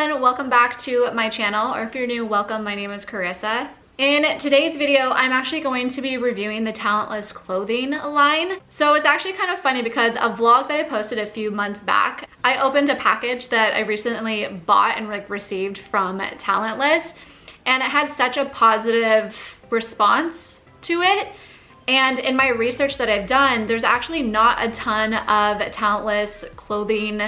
everyone, welcome back to my channel, or if you're new, welcome. My name is Carissa. In today's video, I'm actually going to be reviewing the Talentless clothing line. So it's actually kind of funny because a vlog that I posted a few months back, I opened a package that I recently bought and received from Talentless, and it had such a positive response to it. And in my research that I've done, there's actually not a ton of Talentless clothing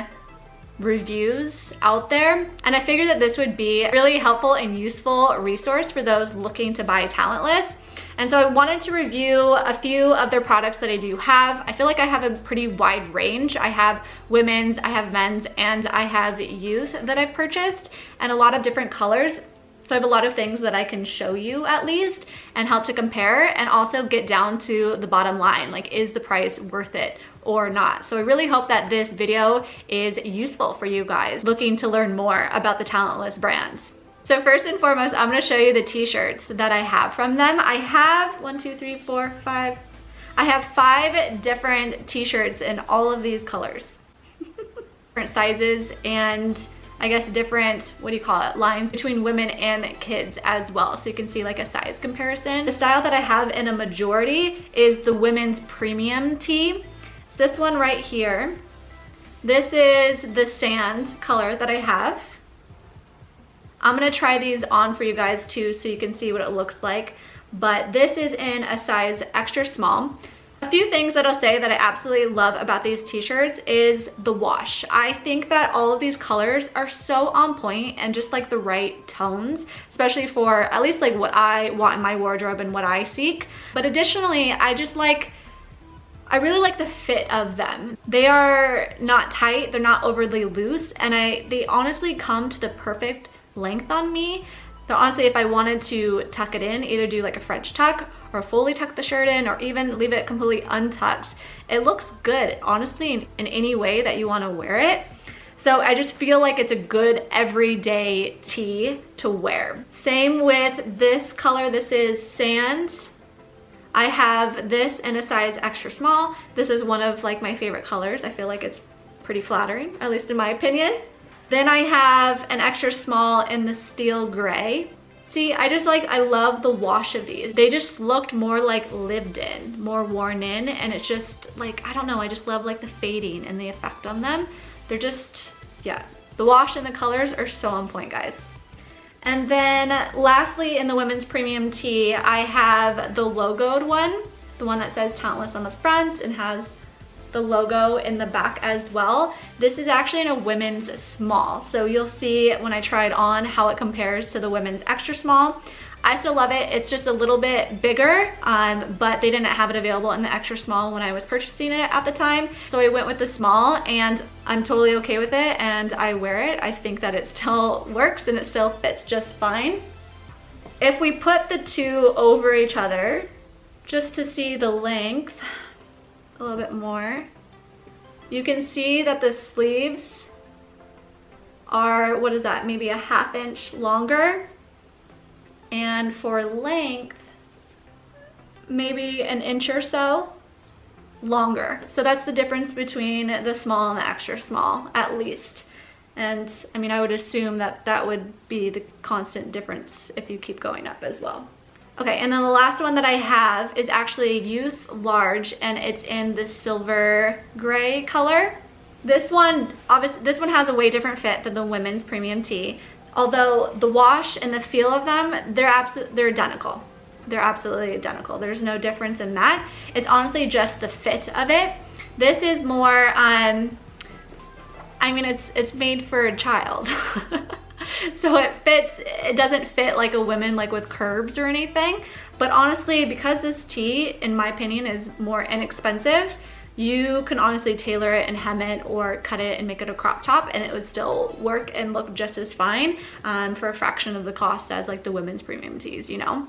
reviews out there, and I figured that this would be a really helpful and useful resource for those looking to buy Talentless. And so I wanted to review a few of their products that I do have. I feel like I have a pretty wide range. I have women's, I have men's, and I have youth that I've purchased, and a lot of different colors. So I have a lot of things that I can show you at least and help to compare, and also get down to the bottom line, like, is the price worth it or not? So I really hope that this video is useful for you guys looking to learn more about the Talentless brands. So first and foremost, I'm gonna show you the t-shirts that I have from them. I have 1, 2, 3, 4, 5. I have 5 different t-shirts in all of these colors. Different sizes and I guess different, what do you call it, lines between women and kids as well. So you can see like a size comparison. The style that I have in a majority is the women's premium tee. This one right here, this is the sand color that I have. I'm gonna try these on for you guys too so you can see what it looks like. But this is in a size extra small. A few things that I'll say that I absolutely love about these t-shirts is the wash. I think that all of these colors are so on point and just like the right tones, especially for at least like what I want in my wardrobe and what I seek. But additionally, I really like the fit of them. They are not tight, they're not overly loose, and they honestly come to the perfect length on me. So honestly, if I wanted to tuck it in, either do like a French tuck or fully tuck the shirt in, or even leave it completely untucked, it looks good, honestly, in any way that you want to wear it. So I just feel like it's a good everyday tee to wear. Same with this color. This is sand. I have this in a size extra small. This is one of like my favorite colors. I feel like it's pretty flattering, at least in my opinion. Then I have an extra small in the steel gray. See, I love the wash of these. They just looked more like lived in, more worn in, and it's just like, I don't know, I just love like the fading and the effect on them. They're just, yeah. The wash and the colors are so on point, guys. And then lastly, in the women's premium tee, I have the logoed one, the one that says Talentless on the front and has the logo in the back as well. This is actually in a women's small. So you'll see when I try it on how it compares to the women's extra small. I still love it. It's just a little bit bigger, but they didn't have it available in the extra small when I was purchasing it at the time. So I went with the small, and I'm totally okay with it, and I wear it. I think that it still works and it still fits just fine. If we put the two over each other, just to see the length a little bit more, you can see that the sleeves are, what is that, maybe a ½ inch longer. And for length, maybe an inch or so longer. So that's the difference between the small and the extra small, at least. And I mean, I would assume that that would be the constant difference if you keep going up as well. Okay, and then the last one that I have is actually youth large, and it's in the silver gray color. This one, obviously, this one has a way different fit than the women's premium tee. Although the wash and the feel of them, they're identical. They're absolutely identical. There's no difference in that. It's honestly just the fit of it. This is more, I mean, it's made for a child. So it fits, it doesn't fit like a women like with curves or anything. But honestly, because this tee, in my opinion, is more inexpensive, you can honestly tailor it and hem it or cut it and make it a crop top, and it would still work and look just as fine for a fraction of the cost as like the women's premium tees, you know?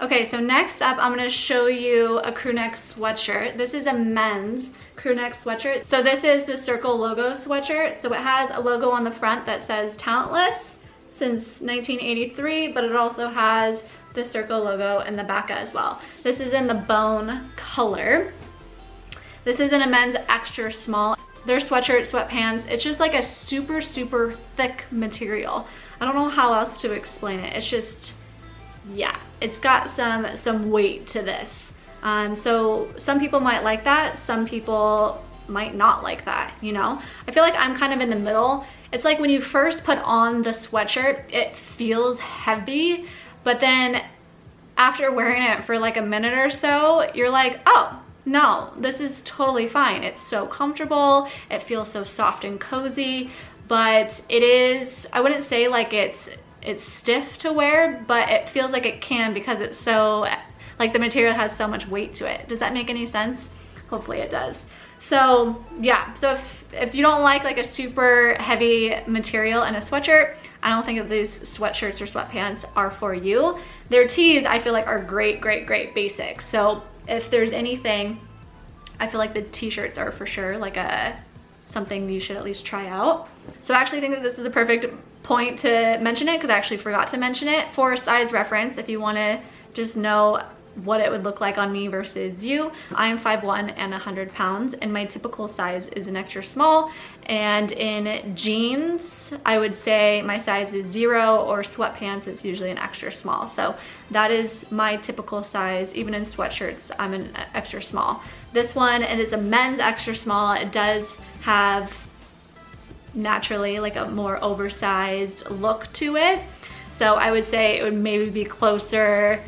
Okay, so next up, I'm gonna show you a Crewneck sweatshirt. This is a men's Crewneck sweatshirt. So this is the circle logo sweatshirt. So it has a logo on the front that says Talentless since 1983, but it also has the circle logo in the back as well. This is in the bone color. This is in a men's extra small. They're sweatshirt, sweatpants. It's just like a super, super thick material. I don't know how else to explain it. It's just, yeah, it's got some weight to this. So some people might like that. Some people might not like that, you know? I feel like I'm kind of in the middle. It's like when you first put on the sweatshirt, it feels heavy, but then after wearing it for like a minute or so, you're like, oh, no, this is totally fine. It's so comfortable. It feels so soft and cozy, but it is, I wouldn't say like it's stiff to wear, but it feels like it can because it's so, like the material has so much weight to it. Does that make any sense? Hopefully it does. So yeah, so if you don't like a super heavy material in a sweatshirt, I don't think that these sweatshirts or sweatpants are for you. Their tees, I feel like, are great, great, great basics. So if there's anything, I feel like the t-shirts are for sure like something you should at least try out. So I actually think that this is the perfect point to mention it because I actually forgot to mention it for size reference if you want to just know what it would look like on me versus you. I am 5'1" and 100 pounds, and my typical size is an extra small. And in jeans, I would say my size is 0, or sweatpants, it's usually an extra small. So that is my typical size. Even in sweatshirts, I'm an extra small. This one, and it's a men's extra small. It does have naturally like a more oversized look to it. So I would say it would maybe be closer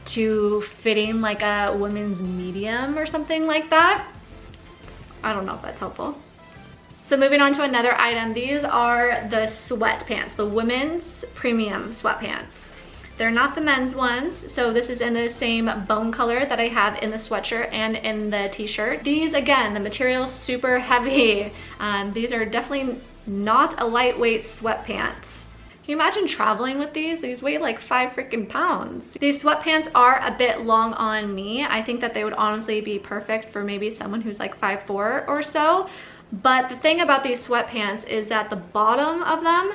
to fitting like a women's medium or something like that. I don't know if that's helpful. So moving on to another item, these are the sweatpants, the women's premium sweatpants. They're not the men's ones, so this is in the same bone color that I have in the sweatshirt and in the t-shirt. These, again, the material's super heavy. These are definitely not a lightweight sweatpants. Can you imagine traveling with these? These weigh like 5 freaking pounds. These sweatpants are a bit long on me. I think that they would honestly be perfect for maybe someone who's like 5'4" or so. But the thing about these sweatpants is that the bottom of them,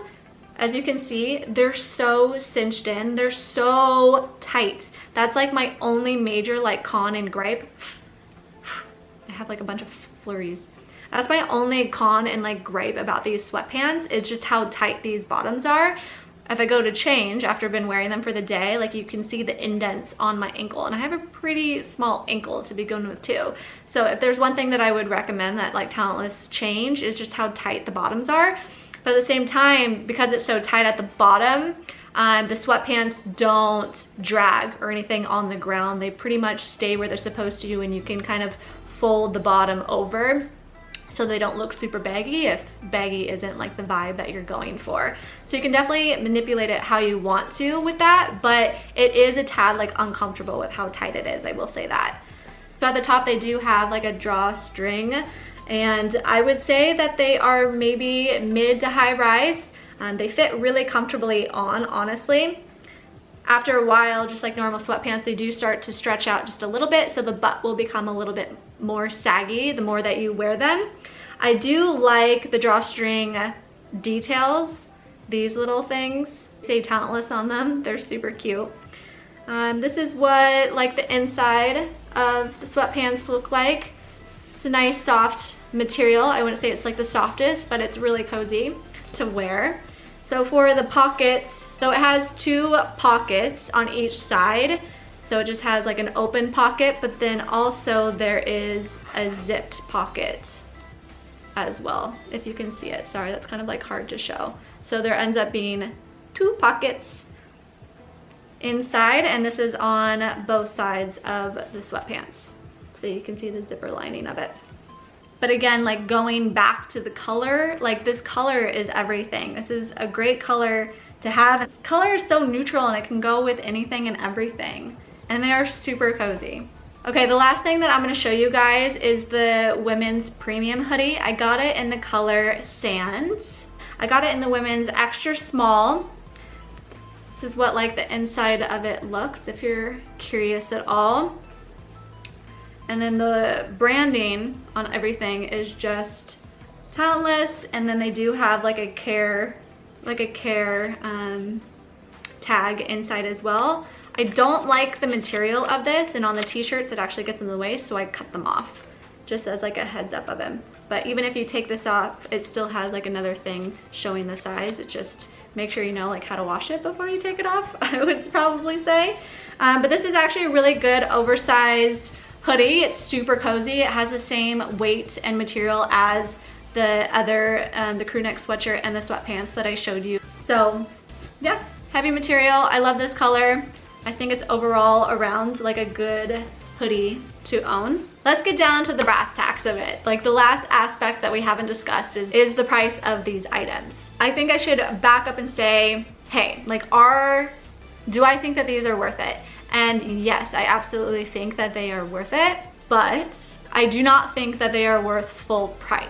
as you can see, they're so cinched in. They're so tight. That's like my only major like con and gripe. I have like a bunch of flurries. That's my only con and like gripe about these sweatpants is just how tight these bottoms are. If I go to change after I've been wearing them for the day, like you can see the indents on my ankle, and I have a pretty small ankle to begin with too. So if there's one thing that I would recommend that like Talentless change is just how tight the bottoms are. But at the same time, because it's so tight at the bottom, the sweatpants don't drag or anything on the ground. They pretty much stay where they're supposed to, and you can kind of fold the bottom over so they don't look super baggy if baggy isn't like the vibe that you're going for. So you can definitely manipulate it how you want to with that, but it is a tad like uncomfortable with how tight it is, I will say that. So at the top they do have like a drawstring, and I would say that they are maybe mid to high rise. They fit really comfortably on, honestly. After a while, just like normal sweatpants, they do start to stretch out just a little bit, so the butt will become a little bit more saggy the more that you wear them. I do like the drawstring details, these little things. Say Talentless on them, they're super cute. This is what like the inside of the sweatpants look like. It's a nice soft material. I wouldn't say it's like the softest, but it's really cozy to wear. So for the pockets, so it has 2 pockets on each side. So it just has like an open pocket, but then also there is a zipped pocket as well, if you can see it. Sorry, that's kind of like hard to show. So there ends up being 2 pockets inside, and this is on both sides of the sweatpants. So you can see the zipper lining of it. But again, like going back to the color, like this color is everything. This is a great color to have. This color is so neutral and it can go with anything and everything. And they are super cozy. Okay, the last thing that I'm gonna show you guys is the women's premium hoodie. I got it in the color Sands. I got it in the women's extra small. This is what like the inside of it looks, if you're curious at all. And then the branding on everything is just Talentless, and then they do have like a care tag inside as well. I don't like the material of this, and on the t-shirts it actually gets in the way, so I cut them off just as like a heads up of them. But even if you take this off, it still has like another thing showing the size. It just make sure you know like how to wash it before you take it off, I would probably say. But this is actually a really good oversized hoodie. It's super cozy. It has the same weight and material as the other, the Crewneck sweatshirt and the sweatpants that I showed you. So yeah, heavy material. I love this color. I think it's overall around like a good hoodie to own. Let's get down to the brass tacks of it. Like the last aspect that we haven't discussed is the price of these items. I think I should back up and say, hey, like do I think that these are worth it? And yes, I absolutely think that they are worth it, but I do not think that they are worth full price.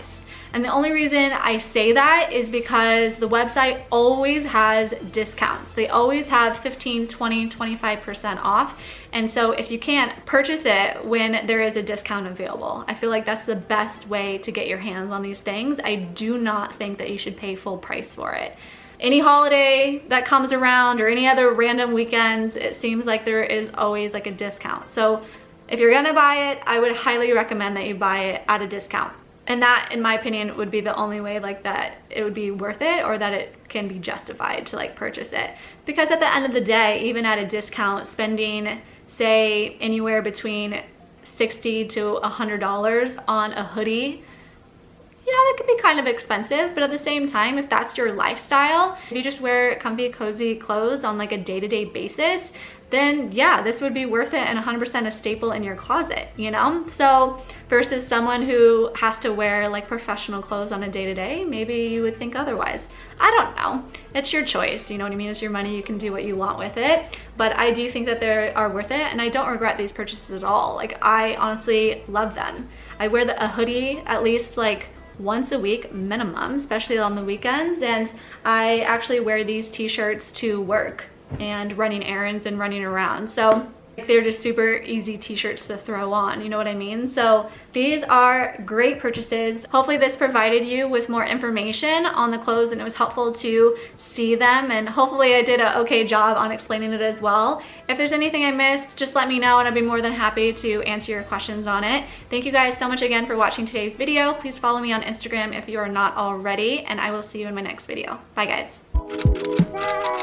And the only reason I say that is because the website always has discounts. They always have 15, 20, 25% off. And so if you can't purchase it when there is a discount available, I feel like that's the best way to get your hands on these things. I do not think that you should pay full price for it. Any holiday that comes around or any other random weekends, it seems like there is always like a discount. So if you're gonna buy it, I would highly recommend that you buy it at a discount. And that, in my opinion, would be the only way like that it would be worth it, or that it can be justified to like purchase it. Because at the end of the day, even at a discount, spending say anywhere between $60 to $100 on a hoodie, yeah, that could be kind of expensive, but at the same time, if that's your lifestyle, if you just wear comfy, cozy clothes on like a day-to-day basis, then yeah, this would be worth it and 100% a staple in your closet, you know? So versus someone who has to wear like professional clothes on a day-to-day, maybe you would think otherwise. I don't know. It's your choice, you know what I mean? It's your money, you can do what you want with it. But I do think that they are worth it, and I don't regret these purchases at all. Like, I honestly love them. I wear a hoodie at least like once a week minimum, especially on the weekends, and I actually wear these t-shirts to work and running errands and running around. So they're just super easy t-shirts to throw on, you know what I mean? So these are great purchases. Hopefully this provided you with more information on the clothes and it was helpful to see them, and hopefully I did an okay job on explaining it as well. If there's anything I missed, just let me know and I'd be more than happy to answer your questions on it. Thank you guys so much again for watching today's video. Please follow me on Instagram if you are not already, and I will see you in my next video. Bye guys.